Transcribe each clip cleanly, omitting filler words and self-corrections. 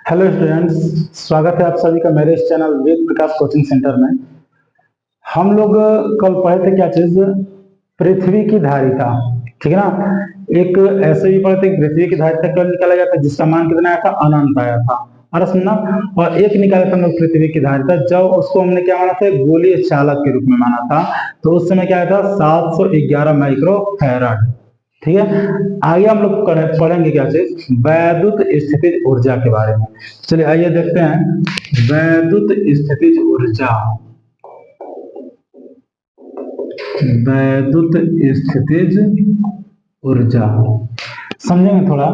Hello students, स्वागत है आप सभी का मेरे इस channel Ved Prakash coaching centre में। हम लोग कल पढ़े थे क्या चीज, पृथ्वी की धारिता। ठीक है ना। एक ऐसे भी पढ़े थे कि पृथ्वी की धारिता कल निकाला गया था जिसका मान कितना आया था, अनंत आया था। और सुनना, और एक निकाला था हम लोग पृथ्वी की धारिता, जब उसको हमने क्या माना था, गोलीय चालक के रूप में माना था। तो उस समय क्या आया था, 711 माइक्रो फैराड। ठीक है। आगे हम लोग पढ़ेंगे क्या चीज, वैद्युत स्थितिज ऊर्जा के बारे में। चलिए आइए देखते हैं वैद्युत स्थितिज ऊर्जा। वैद्युत स्थितिज ऊर्जा समझेंगे थोड़ा।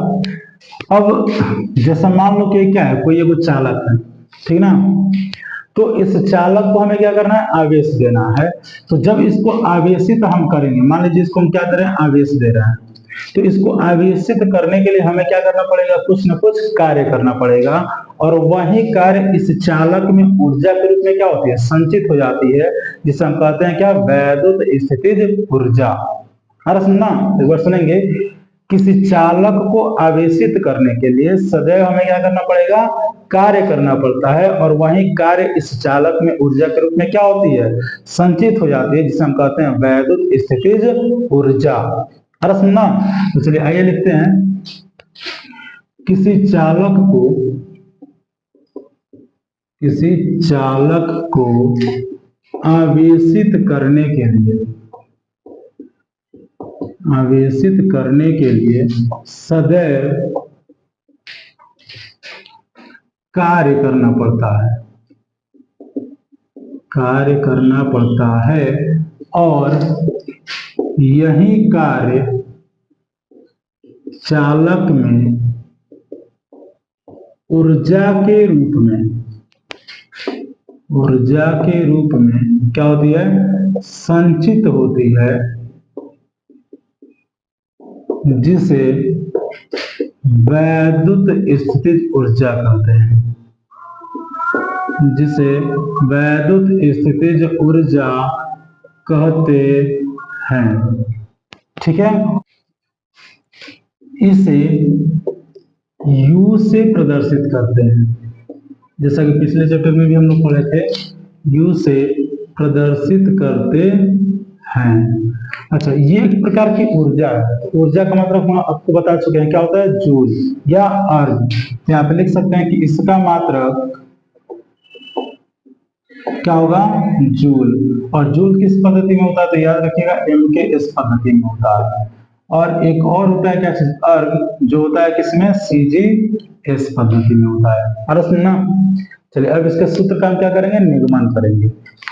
अब जैसा मान लो कि क्या है, कोई एगो चालक है, ठीक ना। तो इस चालक को हमें क्या करना है, आवेश देना है। तो जब इसको आवेशित हम करेंगे, मान लीजिए इसको हम क्या दे रहे हैं, आवेश दे रहे हैं। तो इसको आवेशित करने के लिए हमें क्या करना पड़ेगा, कुछ न कुछ कार्य करना पड़ेगा। और वही कार्य इस चालक में ऊर्जा के रूप में क्या होती है, संचित हो जाती है, जिसे हम कहते हैं क्या, वैद्युत स्थितिज ऊर्जा। अरे सुनना, एक बार सुनेंगे। किसी चालक को आवेशित करने के लिए सदैव हमें क्या करना पड़ेगा, कार्य करना पड़ता है। और वही कार्य इस चालक में ऊर्जा के रूप में क्या होती है, संचित हो जाती है, जिसे हम कहते हैं वैद्युत स्थितिज ऊर्जा। अरे सुनना, तो चलिए आइए लिखते हैं। किसी चालक को आवेशित करने के लिए सदैव कार्य करना पड़ता है। और यही कार्य चालक में ऊर्जा के रूप में क्या होती है, संचित होती है, जिसे वैद्युत स्थितिज ऊर्जा कहते हैं। ठीक है। इसे U से प्रदर्शित करते हैं, जैसा कि पिछले चैप्टर में भी हम लोग पढ़े थे, U से प्रदर्शित करते हैं। अच्छा, ये एक प्रकार की ऊर्जा है। ऊर्जा का मतलब हम आपको बता चुके हैं क्या होता है, जूल या अर्ग। यहाँ पे लिख सकते हैं कि इसका मात्रक क्या होगा, जूल। और जूल किस पद्धति में होता है, तो याद रखिएगा MKS पद्धति में होता है। और एक और होता है क्या चीज, अर्ग, जो होता है किसमें, CGS पद्धति में होता है। और सुनना, चलिए अब इसके सूत्र का हम क्या करेंगे, निगमन करेंगे।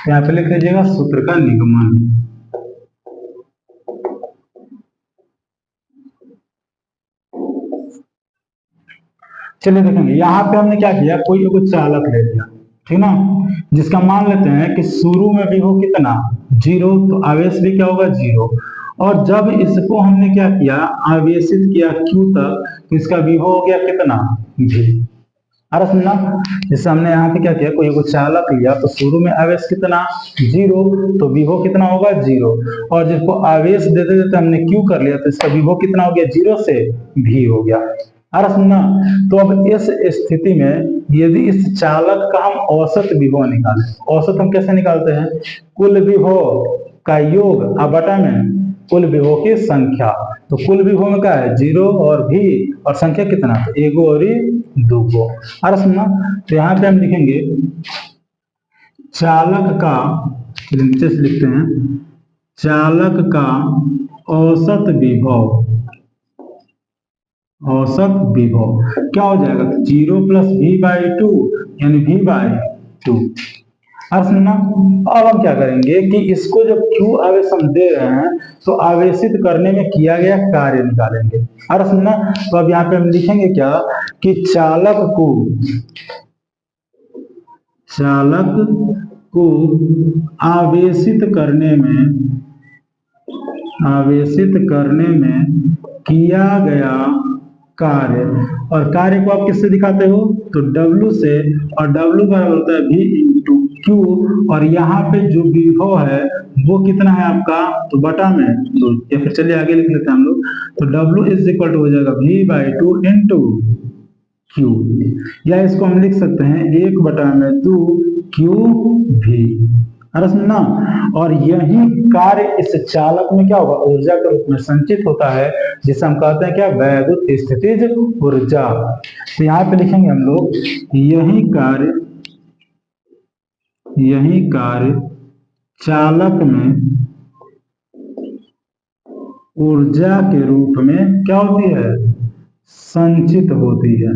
यहाँ पे लिख लीजिएगा सूत्र का निगमन। चलिए देखेंगे, यहाँ पे हमने क्या किया, कोई एगो चालक ले लिया, ठीक ना, जिसका मान लेते हैं कि शुरू में विभव कितना, 0, तो आवेश भी क्या होगा, 0। और जब इसको हमने क्या किया, आवेशित किया Q तक, तो इसका विभव हो गया कितना, V। अरे सुनना, जैसे हमने यहाँ पे क्या किया, कोई एगो चालक लिया, तो शुरू में आवेश कितना, 0, तो विभव कितना होगा, 0। और जिसको आवेश देते देते हमने Q कर लिया, तो इसका विभव कितना हो गया, 0 से V हो गया। अरे सुनना, तो अब इस स्थिति में यदि इस चालक का हम औसत विभव निकालें, औसत हम कैसे निकालते हैं, कुल विभव का योग और बटा में कुल विभव की संख्या। तो कुल विभव में क्या है, 0 और भी, और संख्या कितना, तो 1 और 2। अरे सुनना, तो यहाँ पे हम लिखेंगे चालक का, नीचे से लिखते हैं, चालक का औसत विभव क्या हो जाएगा, तो 0 + V/2 यानी V/2। और सुनना, अब हम क्या करेंगे कि इसको जब Q आवेश हम दे रहे हैं, तो आवेशित करने में किया गया कार्य निकालेंगे। और सुनना, तो अब यहाँ पे हम लिखेंगे क्या, कि चालक को आवेशित करने में किया गया कार्य। और कार्य को आप किससे दिखाते हो, तो W से। और W बराबर होता है V/Q। और यहाँ पे जो विभव है वो कितना है आपका, तो बटा में 2। या फिर चलिए आगे लिख लेते हैं हम लोग, तो W = हो जाएगा V/2 × क्यू, या इसको हम लिख सकते हैं 1/2 क्यू भी। अरे सुनना, और यही कार्य इस चालक में क्या होगा, ऊर्जा के रूप में संचित होता है, जिसे हम कहते हैं क्या, वैद्युत स्थितिज ऊर्जा। तो यहाँ पे लिखेंगे हम लोग यही कार्य चालक में ऊर्जा के रूप में क्या होती है, संचित होती है।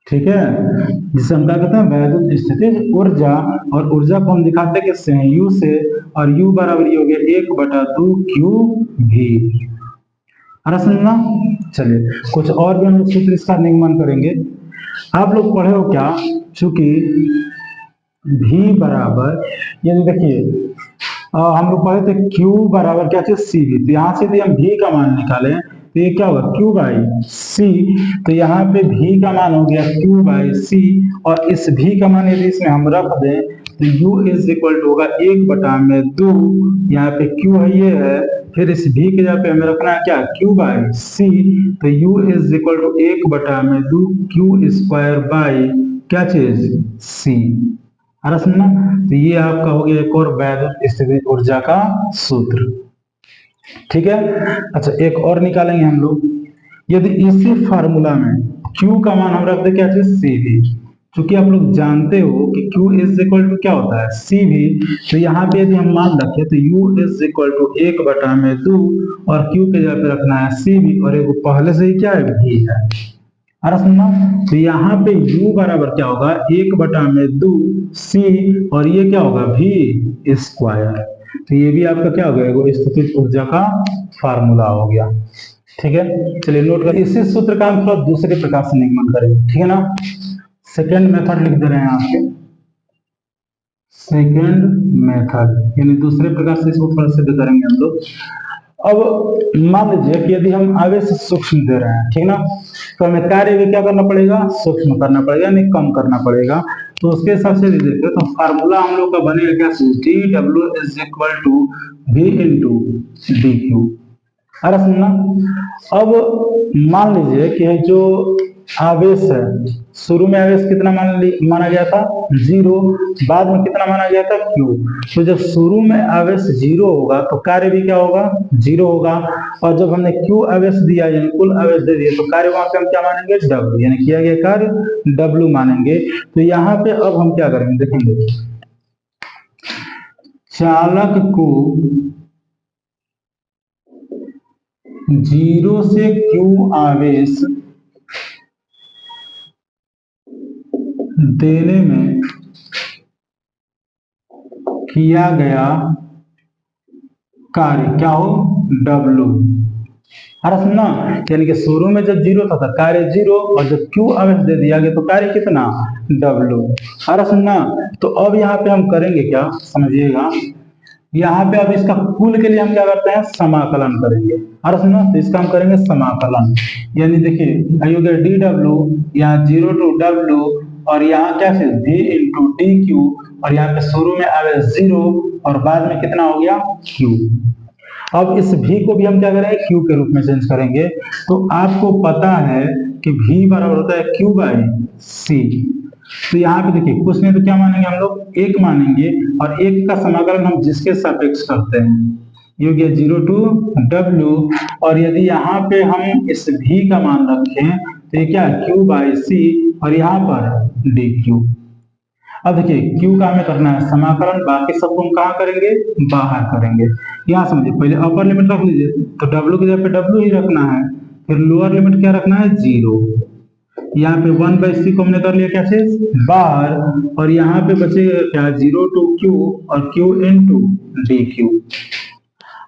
ठीक है, जिसे हम क्या कहते हैं, वैद्युत स्थितिज ऊर्जा। और ऊर्जा को हम दिखाते हैं किससे, U से, और U बराबर ये हो गया 1/2 क्यू भी। अरे सुनना, चलिए कुछ और भी हम लोग सूत्र इसका निगमन करेंगे। आप लोग पढ़े हो क्या, चूंकि V बराबर, ये देखिए हम लोग पढ़े थे Q बराबर क्या चीज, CV। तो यहाँ से यदि हम V का मान निकालें तो ये क्या होगा, Q बाई C। तो यहाँ पे V का मान हो गया Q बाई C, और इस V का मान यदि इसमें हम रख दें तो U इज इक्वल टू होगा 1/2, यहाँ पे Q है, ये है, फिर इस V के जगह पे हमें रखना है क्या, Q बाई C। तो U is equal to 1/2 Q square by क्या चीज, C। अरे सुनना, तो ये आपका हो गया एक और वैद्युत स्थितिज ऊर्जा का सूत्र। ठीक है, अच्छा एक और निकालेंगे हम लोग। यदि इसी फार्मूला में Q का मान हम रख दे क्या चीज, CV। क्योंकि आप लोग जानते हो कि Q इज इक्वल टू क्या होता है, CV। तो यहाँ पे यदि हम मान रखें तो U इज इक्वल टू 1/2, और Q के जगह पे रखना है CV, और एक पहले से ही क्या है, V है। अरे सुनना, तो यहाँ पे U बराबर क्या होगा, 1/2 C, और ये क्या होगा, V स्क्वायर। तो ये भी आपका क्या हो गया, स्थितिज ऊर्जा का फार्मूला हो गया। ठीक है, चलिए नोट कर, इसी सूत्र का हम थोड़ा दूसरे प्रकार से निगमन करेंगे। ठीक है ना, सेकेंड मेथड लिख दे रहे हैं आपके, सेकेंड मेथड, यानी दूसरे प्रकार से इसको थोड़ा सिद्ध करेंगे हम लोग। अब मान लीजिए कि यदि हम आवेश सूक्ष्म दे रहे हैं, ठीक ना, तो हमें कार्य भी क्या करना पड़ेगा, सूक्ष्म करना पड़ेगा, यानी कम करना पड़ेगा। तो उसके हिसाब से देखिए, तो फार्मूला हम लोग का बनेगा क्या, dW is equal to V into dQ। अरे सुनना, अब मान लीजिए कि जो आवेश है, शुरू में आवेश कितना माना गया था, 0, बाद में कितना माना गया था, Q। तो जब शुरू में आवेश 0 होगा तो कार्य भी क्या होगा, 0 होगा। और जब हमने Q आवेश दिया, यानी कुल आवेश दे दिया, तो कार्य वहां पे हम क्या मानेंगे, W, यानी किया गया कार्य W मानेंगे। तो यहाँ पे अब हम क्या करेंगे, देखेंगे, चालक को 0 से Q आवेश देने में किया गया कार्य क्या हो, W। अरे सुनना, यानी कि शुरू में जब 0 था तो कार्य 0, और जब Q आवेश दे दिया गया तो कार्य कितना, W। अरे सुनना, तो अब यहाँ पे हम करेंगे क्या, समझिएगा, यहाँ पे अब इसका कुल के लिए हम क्या करते हैं, समाकलन करेंगे। अरे सुनो, तो इसका हम करेंगे समाकलन, यानी देखिए dW, यहाँ 0 टू W, और यहाँ क्या है V इंटू dQ, और यहाँ पे शुरू में आवेश 0 और बाद में कितना हो गया, Q। अब इस V को भी हम क्या करेंगे, Q के रूप में चेंज करेंगे। तो आपको पता है कि V बराबर होता है Q बाई C। तो यहाँ पे देखिए, कुछ नहीं तो क्या मानेंगे हम लोग, 1 मानेंगे, और 1 का समाकलन हम जिसके सापेक्ष करते हैं, ये हो गया 0 टू W। और यदि यहाँ पे हम इस V का मान रखें तो ये क्या है, Q बाई C, और यहाँ पर dQ। अब देखिए, Q का हमें करना है समाकलन, बाकी सबको हम कहाँ करेंगे, बाहर करेंगे। यहाँ समझिए, पहले अपर लिमिट रख लीजिए, तो W की जगह पे W ही रखना है, फिर लोअर लिमिट क्या रखना है, 0। यहाँ पे 1/c को हमने कर लिया क्या चीज, बाहर, और यहाँ पे बचेगा क्या, 0 टू Q, और Q इंटू dQ।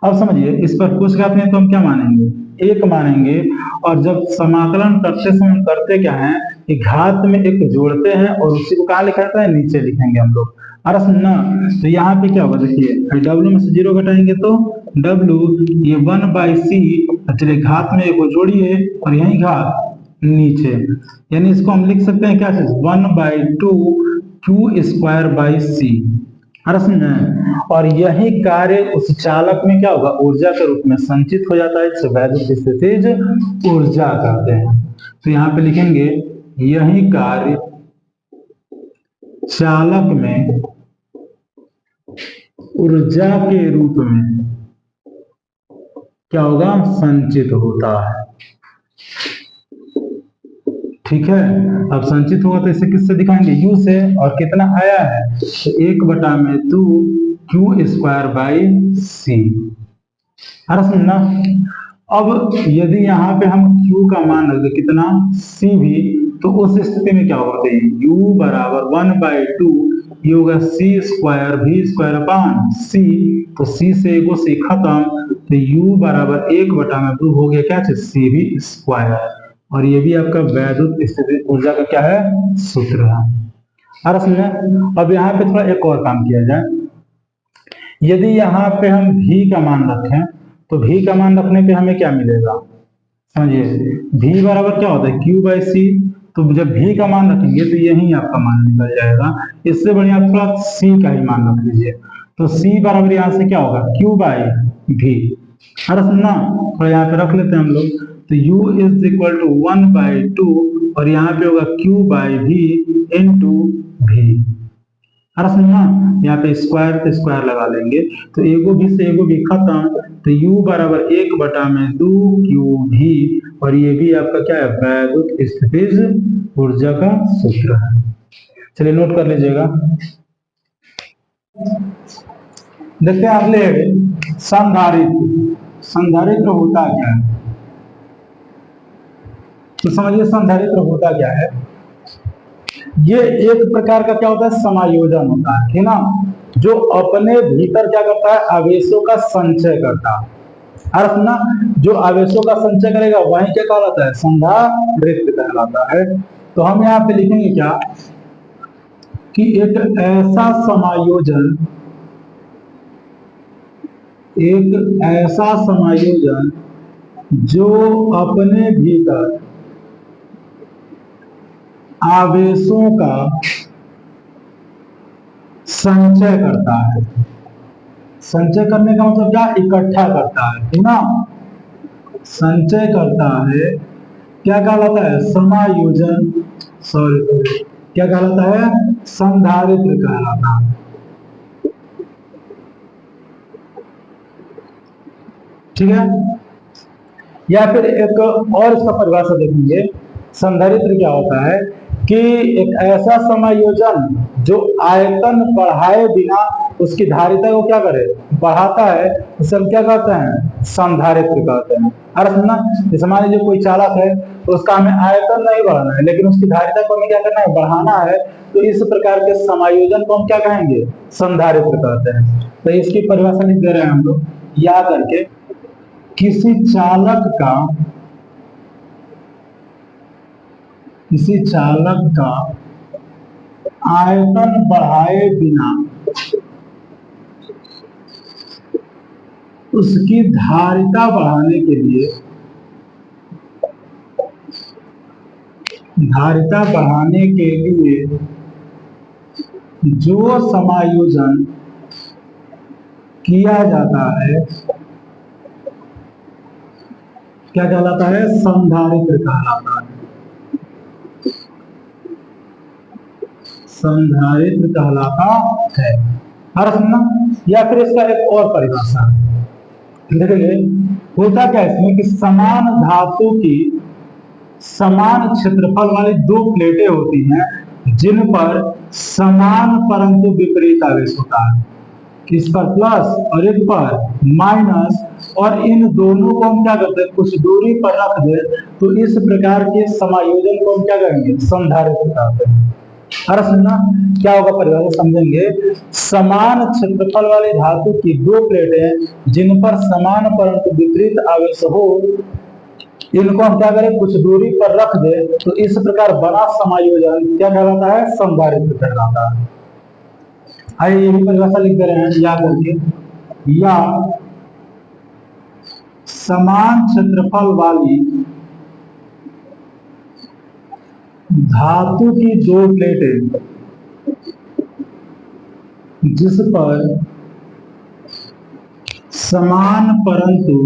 अब समझिए, इस पर कुछ घात नहीं तो हम क्या मानेंगे, 1 मानेंगे। और जब समाकलन करते समय हम करते क्या है कि घात में 1 जोड़ते हैं, और उसी को कहाँ लिखा जाता है, नीचे लिखेंगे हम लोग। अरे सुनना, तो यहाँ पे क्या होगा, देखिए W में से 0 घटाएंगे तो W, ये 1/c, चलिए घात में 1 जोड़िए, और यही घात नीचे, यानी इसको हम लिख सकते हैं क्या चीज, 1/2 Q स्क्वायर बाई C। अरे समझे, और यही कार्य उस चालक में क्या होगा, ऊर्जा के रूप में संचित हो जाता है, जिसे वैद्युत स्थितिज ऊर्जा कहते हैं। तो यहाँ पे लिखेंगे यही कार्य चालक में ऊर्जा के रूप में क्या होगा, संचित होता है। ठीक है, अब संचित होगा तो इसे किससे दिखाएंगे, यू से। और कितना आया है, तो 1/2 क्यू स्क्वायर बाई सी। समझना। अब यदि यहाँ पे हम q का मान रख दे कितना, c भी, तो उस स्थिति में क्या होगा, u बराबर 1/2 ये होगा c square v square upon c। तो c से एगो c खत्म, तो u बराबर 1/2 हो गया क्या चीज, c v स्क्वायर। और ये भी आपका वैद्युत स्थिति ऊर्जा का क्या है, सूत्र है। समझे। अब यहाँ पे थोड़ा एक और काम किया जाए। यदि यहाँ पे हम v का मान रखें, तो v का मान रखने पे हमें क्या मिलेगा, समझिए। v बराबर क्या होता है, q बाई सी। तो जब v का मान रखेंगे तो यही आपका मान निकल जाएगा। इससे बढ़िया आप थोड़ा c का ही मान रख लीजिए। तो c बराबर यहाँ से क्या होगा, q बाई v। समझना। थोड़ा यहाँ पे रख लेते हैं हम लोग। तो u इज इक्वल टू 1/2 और यहाँ पे होगा q by v into v। समझना। यहाँ पे स्क्वायर पे स्क्वायर लगा लेंगे, तो एगो भी से एगो भी खत्म, तो u बराबर 1/2 क्यू भी। और ये भी आपका क्या है, वैद्युत स्थितिज ऊर्जा का सूत्र है। चलिए नोट कर लीजिएगा। देखते हैं अगले, संधारित्र। संधारित्र होता क्या है, तो समझिए संधारित्र होता क्या है। ये एक प्रकार का क्या होता है, समायोजन होता है ना, जो अपने भीतर क्या करता है, आवेशों का संचय करता है। ना, जो आवेशों का संचय करेगा वही क्या कहलाता है, संधारित्र कहलाता है। तो हम यहाँ पे लिखेंगे क्या, कि एक ऐसा समायोजन, एक ऐसा समायोजन जो अपने भीतर आवेशों का संचय करता है। संचय करने का मतलब क्या, इकट्ठा करता है ना, संचय करता है। क्या कहलाता है, समायोजन, सॉरी क्या कहलाता है, संधारित्र कहलाता है। ठीक है। या फिर एक और इसका परिभाषा देखेंगे, संधारित्र क्या होता है, कि एक ऐसा समायोजन जो आयतन बढ़ाए बिना उसकी धारिता को क्या करे, बढ़ाता है, उसे हम क्या कहते हैं, संधारित्र कहते हैं। अरे सुनना, जैसे मान लीजिए कोई चालक है, तो उसका हमें आयतन नहीं बढ़ाना है, लेकिन उसकी धारिता को हमें क्या करना है, बढ़ाना है। तो इस प्रकार के समायोजन को हम क्या कहेंगे, संधारित्र कहते हैं। तो इसकी परिभाषा लिख दे रहे हैं हम लोग, याद करके, किसी चालक का आयतन बढ़ाए बिना उसकी धारिता बढ़ाने के लिए, धारिता बढ़ाने के लिए जो समायोजन किया जाता है क्या कहलाता है, संधारित्र कहलाता है। संधारित्र कहलाता है। हर सुनना। या फिर इसका एक और परिभाषा देखिए, होता क्या इसमें, कि समान धातु की समान क्षेत्रफल वाली दो प्लेटें होती हैं, जिन पर समान परंतु विपरीत आवेश होता है। इस पर प्लस और एक पर माइनस, और इन दोनों को हम क्या करते हैं, कुछ दूरी पर रख दे, तो इस प्रकार के समायोजन को हम क्या करेंगे, संधारित्र कहते हैं। अरे सुनना, क्या होगा परिभाषा समझेंगे। समान क्षेत्रफल वाली धातु की दो प्लेटें जिन पर समान परंतु विपरीत आवेश हो, इनको हम क्या करें, कुछ दूरी पर रख दे, तो इस प्रकार बना समायोजन क्या कहलाता है, संधारित्र कहलाता है। आइए ये भी परिभाषा लिख दे रहे हैं याद करके, या समान क्षेत्रफल वाली धातु की दो प्लेटें जिस पर समान परंतु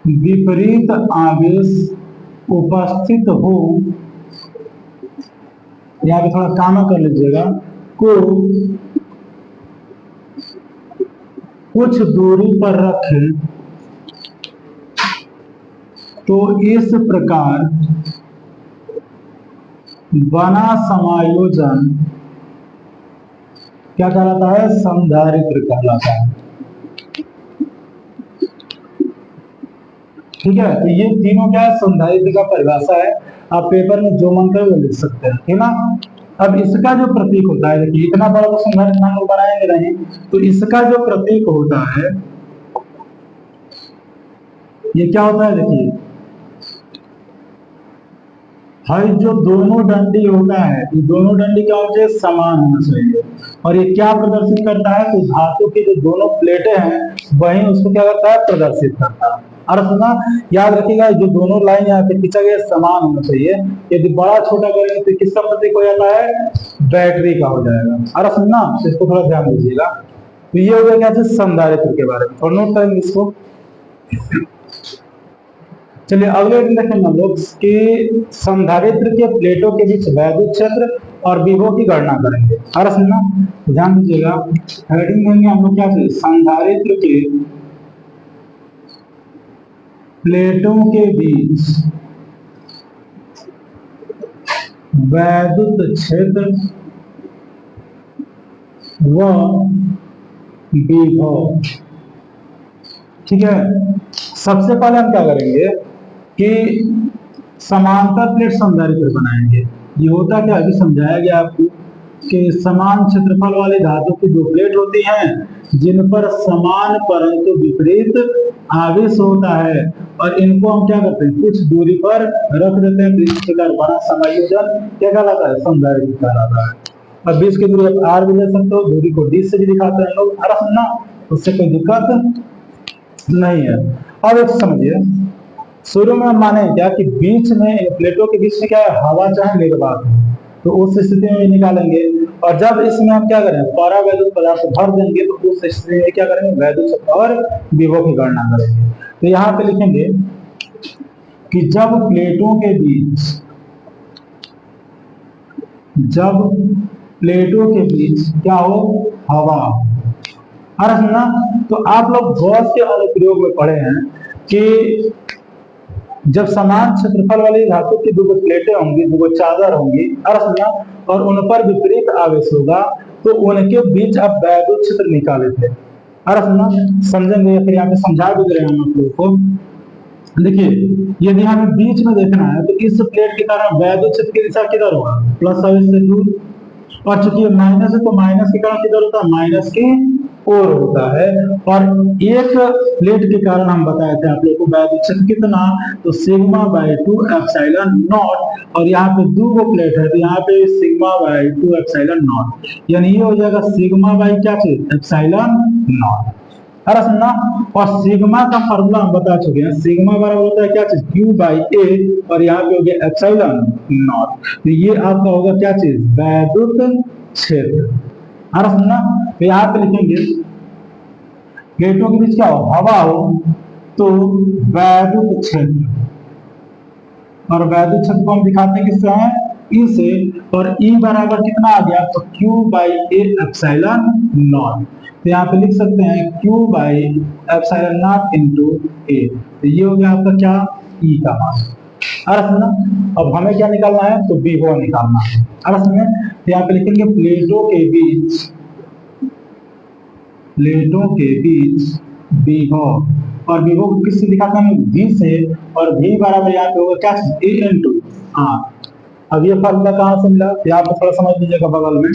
विपरीत आवेश उपस्थित हो, यहाँ पे थोड़ा कामा कर लीजिएगा, को कुछ दूरी पर रखें तो इस प्रकार बना समायोजन क्या कहलाता है? संधारित्र कहलाता है। ठीक है, तो ये तीनों क्या है? संधारित्र का परिभाषा है। आप पेपर में जो मन करे वो लिख सकते हैं, ठीक ना। अब इसका जो प्रतीक होता है, देखिए इतना बड़ा तो संधारित्र हम लोग बनाएंगे नहीं, तो इसका जो प्रतीक होता है ये क्या होता है? देखिए भाई जो दोनों डंडी होता है, ये दोनों डंडी क्या होना चाहिए? समान होना चाहिए। और ये क्या प्रदर्शित करता है? तो धातु की जो दोनों प्लेटें हैं वही उसको क्या करता है? प्रदर्शित करता है। और सुना, याद रखिएगा जो दोनों लाइन यहाँ पे खींचा गया समान होना चाहिए। यदि बड़ा छोटा करेंगे तो किसका प्रतीक हो जाता है? बैटरी का हो जाएगा। और सुनना, इसको थोड़ा ध्यान दीजिएगा। तो ये हो गया क्या? संधारित्र के बारे में थोड़ा नोट करेंगे इसको। चलिए अगले दिन देखेंगे हम लोग कि संधारित्र के प्लेटों के बीच वैद्युत क्षेत्र और विभव की गणना करेंगे। और सुनना, ध्यान दीजिएगा, हेडिंग देंगे हम लोग क्या चाहिए? संधारित्र के प्लेटों के बीच वैद्युत क्षेत्र व विभव। ठीक है, सबसे पहले हम क्या करेंगे कि समांतर प्लेट संधारित्र बनाएंगे। ये होता क्या? अभी समझाया गया आपको कि समान क्षेत्रफल वाली धातु की दो प्लेट होती हैं जिन पर समान परंतु विपरीत आवेश होता है, और इनको हम क्या करते हैं? कुछ दूरी पर रख देते हैं। तो इस प्रकार बड़ा समायोजन क्या कहलाता है? संधारित्र कहलाता है। अब बीच की दूरी आप आर भी ले सकते हो, दूरी को डी से भी दिखाते हैं लोग, अरे सुनना, उससे कोई दिक्कत नहीं है। अब एक समझिए, शुरू में हम माने क्या कि बीच में प्लेटों के बीच में क्या है? हवा चाहे निर्वात, तो उस स्थिति में निकालेंगे। और जब इसमें हम क्या करें? परावैद्युत पदार्थ भर देंगे तो उस स्थिति में क्या करेंगे? वैद्युत क्षेत्र और विभव की गणना करेंगे। तो यहाँ पे लिखेंगे कि जब प्लेटों के बीच क्या हो? हवा। अरे सुनना, तो आप लोग गॉस के अनुप्रयोग में पढ़े हैं कि जब समान क्षेत्रफल वाली धातु की दो प्लेटें होंगी, दो चादर होंगी, अरे सुनना, और उन पर विपरीत आवेश होगा तो उनके बीच आप वैद्युत क्षेत्र निकाले थे। अरे सुनना, समझेंगे, फिर यहाँ पे समझा भी दे रहे हैं हम आप लोगों को। देखिए यदि हमें बीच में देखना है तो इस प्लेट के कारण वैद्युत क्षेत्र की दिशा किधर होगा? प्लस आवेश से दूर। और चूंकि माइनस है तो माइनस के कारण किधर होता है? माइनस की ओर होता है। और एक प्लेट के कारण हम बताए थे आप लोगों को वैद्युत क्षेत्र कितना? तो सिग्मा बाय 2 एप्सिलॉन नॉट। और यहाँ पे दो प्लेट है तो यहाँ पे सिग्मा बाय 2 एप्सिलॉन नॉट, यानी ये हो जाएगा सिग्मा बाय क्या चीज? Epsilon not. अरे सुनना, और सिग्मा का फॉर्मूला हम बता चुके हैं, सिग्मा बराबर होता है क्या चीज? क्यू बाई ए, और यहाँ पे हो गया एप्सिलॉन नॉट। तो ये आपका होगा क्या चीज? वैद्युत क्षेत्र। अरे सुनना, तो यहाँ पे लिखेंगे प्लेटों के बीच क्या हो? हवा हो तो वैद्युत क्षेत्र, और वैद्युत क्षेत्र को हम दिखाते हैं किससे? हैं ई से। और ई बराबर कितना आ गया? तो Q by A epsilon naught. तो यहाँ पे लिख सकते हैं Q by epsilon naught into A. तो ये हो गया आपका क्या? E का मान। अर्थ में, अब हमें क्या निकालना है? तो विभव निकालना है। अर्थ में यहाँ पे लिखेंगे प्लेटों के बीच विभव, और विभव को किससे दिखाते हैं? V से। और V बराबर यहाँ पे होगा क्या? A into R। अब ये फॉर्मूला कहाँ से मिला? यहाँ पे थोड़ा समझ लीजिएगा बगल में।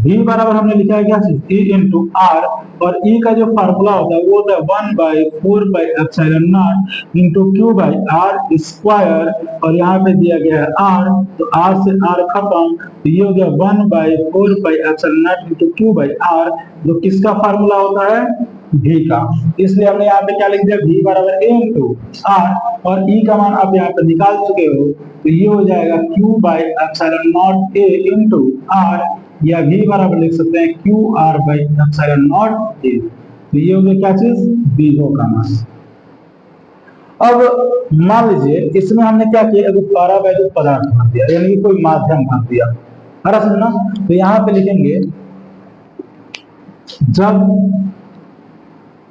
V बराबर हमने लिखा है क्या चीज? A इंटू R, और E का जो फार्मूला होता है वो होता है 1/4 pi epsilon naught into Q by R square, और यहाँ पे दिया गया है R, तो R से R खत्म, तो ये हो गया 1/4 pi epsilon naught into Q by R, जो किसका फार्मूला होता है? V का। इसलिए हमने यहाँ पे क्या लिख दिया? V बराबर A इंटू R, और E का मान आप यहाँ पे निकाल चुके हो, तो ये हो जाएगा Q by epsilon not A into R, या V बराबर लिख सकते हैं Q R by epsilon not a. तो ये हो गया क्या चीज? विभव का मान। अब मान लीजिए इसमें हमने क्या किया, अगर परावैद्युत पदार्थ भर दिया, यानी कि कोई माध्यम भर दिया। अरे सुनना, तो यहां पे लिखेंगे जब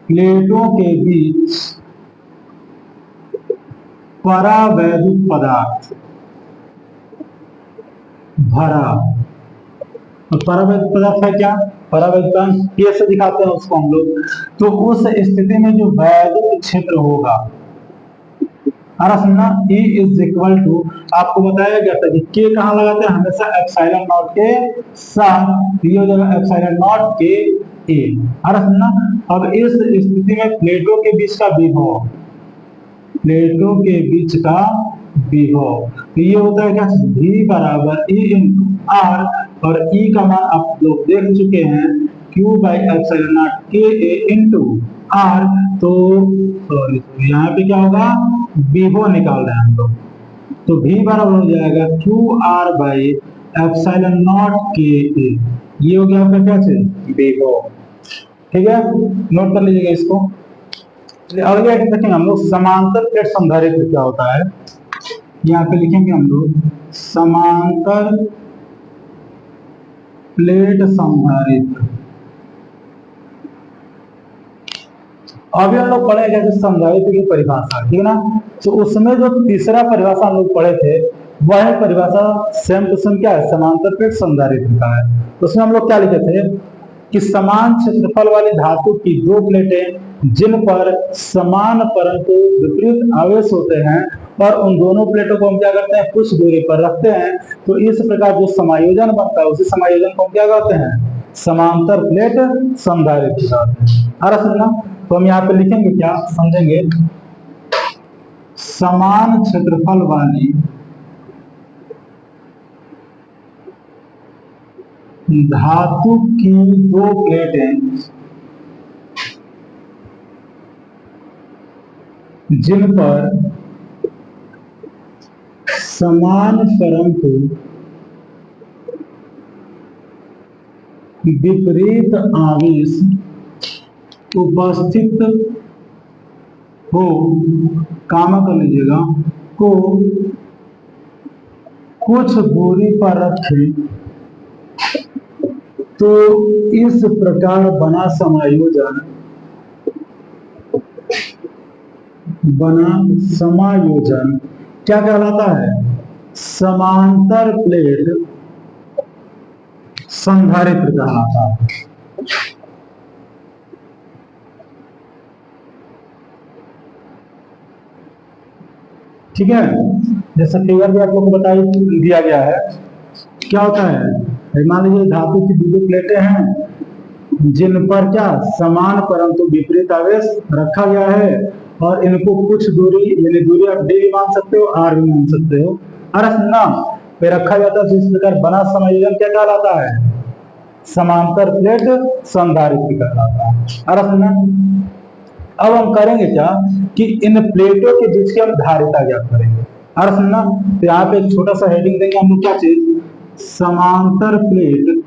प्लेटों के बीच परावैद्युत पदार्थ भरा, तो परावैद्युत पदार्थ है क्या, परावैद्युत पदार्थ के से दिखाते हैं उसको हम लोग। तो उस स्थिति में जो वैद्युत क्षेत्र होगा, अरे सुनना, E इज इक्वल टू, आपको बताया गया था कि के कहां लगाते हैं, हमेशा एप्सिलॉन नॉट के साथ, ये हो जाएगा एप्सिलॉन नॉट के ए। अरे सुनना, अब इस स्थिति में प्लेटों के बीच का विभव, प्लेटों के बीच का विभव, तो ये होता है क्या, V बराबर E इंटू आर, और E का मान आप लोग देख चुके हैं, Q बाई एप्सिलॉन नॉट के ए इंटू आर। तो यहाँ पे क्या होगा, विभव निकाल रहे हैं हम लोग, तो V बराबर हो जाएगा Q R by epsilon not के ए, ये हो गया आपका क्या चीज, विभव। ठीक है, नोट कर लीजिएगा इसको। अगले आइटम देखेंगे हम लोग, समांतर प्लेट संधारित्र क्या होता है। यहाँ पे लिखेंगे हम लोग समांतर प्लेट संधारित्र। अभी हम लोग पढ़े जैसे संधारित्र की परिभाषा, ठीक है ना, तो उसमें जो तीसरा परिभाषा हम लोग पढ़े थे, वह परिभाषा सेम टू सेम क्या है, समांतर प्लेट संधारित्र का है। तो उसमें हम लोग क्या लिखे थे कि समान क्षेत्रफल वाली धातु की दो प्लेटें जिन पर समान परंतु विपरीत आवेश होते हैं, और उन दोनों प्लेटों को हम क्या करते हैं, कुछ दूरी पर रखते हैं, तो इस प्रकार जो समायोजन बनता है उसी समायोजन को हम क्या कहते हैं, समांतर प्लेट संधारित्र कहते हैं। अरे सुनना, तो हम यहाँ पे लिखेंगे क्या, समझेंगे, समान क्षेत्रफल वाली धातु की दो प्लेटें जिन पर समान परंतु विपरीत आवेश उपस्थित हो, काम कर लीजिएगा, को कुछ दूरी पर रखें, तो इस प्रकार बना समायोजन क्या कहलाता है, समांतर प्लेट संधारित्र कहलाता है। ठीक है, जैसे फिगर भी आप लोग को बताई दिया गया है, क्या होता है, मान लीजिए धातु की दो प्लेटें हैं जिन पर क्या समान परंतु विपरीत आवेश रखा गया है, और इनको कुछ दूरी, यानी दूरी आप डी भी मान सकते हो, आर भी मान सकते हो, अरे ना पे रखा जाता है। तो इस प्रकार बना समायोजन क्या कहलाता है, समांतर प्लेट संधारित्र कहलाता है। अरे सुनना, अब हम करेंगे क्या कि इन प्लेटों के बीच की हम धारिता ज्ञात करेंगे। अरे सुनना, तो यहाँ पे एक छोटा सा हेडिंग देंगे हम लोग, क्या चीज, समांतर प्लेट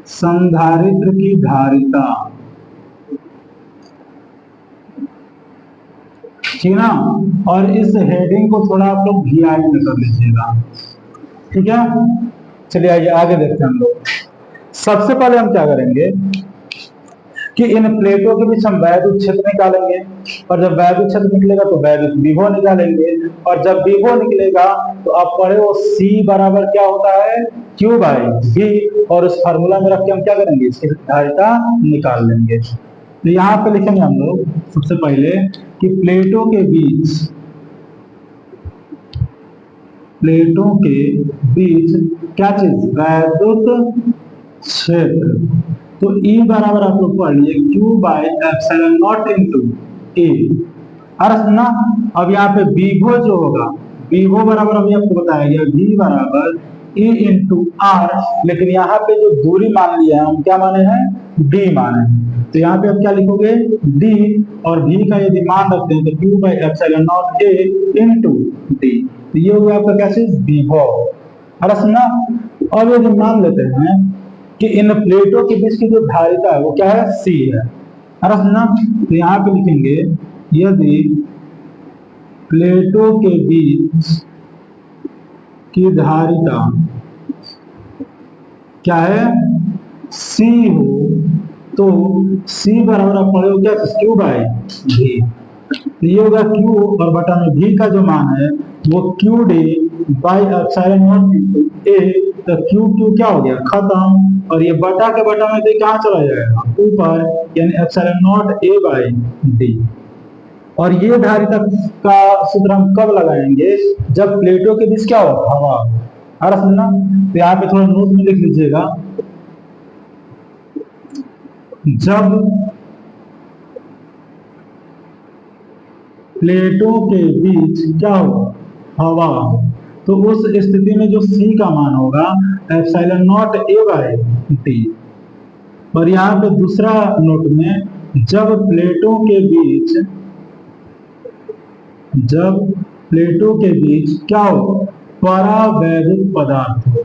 संधारित्र की धारिता, ठीक ना, और इस हेडिंग को थोड़ा आप लोग VI में कर लीजिएगा। ठीक है, चलिए आइए आगे देखते हैं हम लोग। सबसे पहले हम क्या करेंगे कि इन प्लेटों के बीच हम वैद्युत क्षेत्र निकालेंगे, और जब वैद्युत क्षेत्र निकलेगा तो वैद्युत विभव निकालेंगे, और जब विभव निकलेगा तो आप पढ़े वो C बराबर क्या होता है, Q बाई V, और उस फार्मूला में रख के हम क्या करेंगे, इसकी धारिता निकाल लेंगे। तो यहाँ पे लिखेंगे हम लोग सबसे पहले कि प्लेटों के बीच क्या चीज, वैद्युत क्षेत्र। तो E बराबर आप लोग पढ़ लिए Q by epsilon naught into A. अरे सुनना, अब यहाँ पे विभव जो होगा, विभव बराबर अभी आपको बताया गया V बराबर E इंटू आर, लेकिन यहाँ पे जो दूरी मान लिया है हम क्या माने हैं, D माने हैं। तो यहाँ पे आप क्या लिखोगे, D, और V का यदि मान रखते हैं तो Q by epsilon not a into D, तो ये हो गया आपका क्या चीज, विभव। अरे सुनना, अब यदि मान लेते हैं कि इन प्लेटों के बीच की जो धारिता है वो क्या है, C है। अरे सुनना, तो यहाँ पे लिखेंगे यदि प्लेटों के बीच की धारिता क्या है, C हो, तो C बराबर आप पढ़े हो क्या, Q बाई V। तो ये होगा Q और बटा में V का जो मान है वो Q D by epsilon not A। तो Q क्या हो गया, खत्म। और ये बटा के बटा में तो कहाँ चला जाएगा, ऊपर, यानी epsilon not A by D। और ये धारिता का सूत्र हम कब लगाएंगे, जब प्लेटों के बीच क्या हो, हवा। अरे सुनना, तो यहाँ पे थोड़ा नोट में लिख लीजिएगा, जब प्लेटों के बीच क्या हो, हवा, तो उस स्थिति में जो C का मान होगा epsilon not A by D। और यहाँ पे दूसरा नोट में, जब प्लेटों के बीच क्या हो, परावैद्युत पदार्थ हो,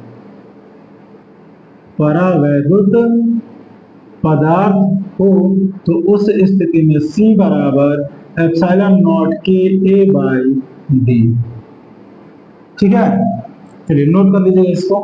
परावैद्युत पदार्थ हो, तो उस स्थिति में C बराबर epsilon not K A by D। ठीक है, चलिए नोट कर लीजिएगा इसको।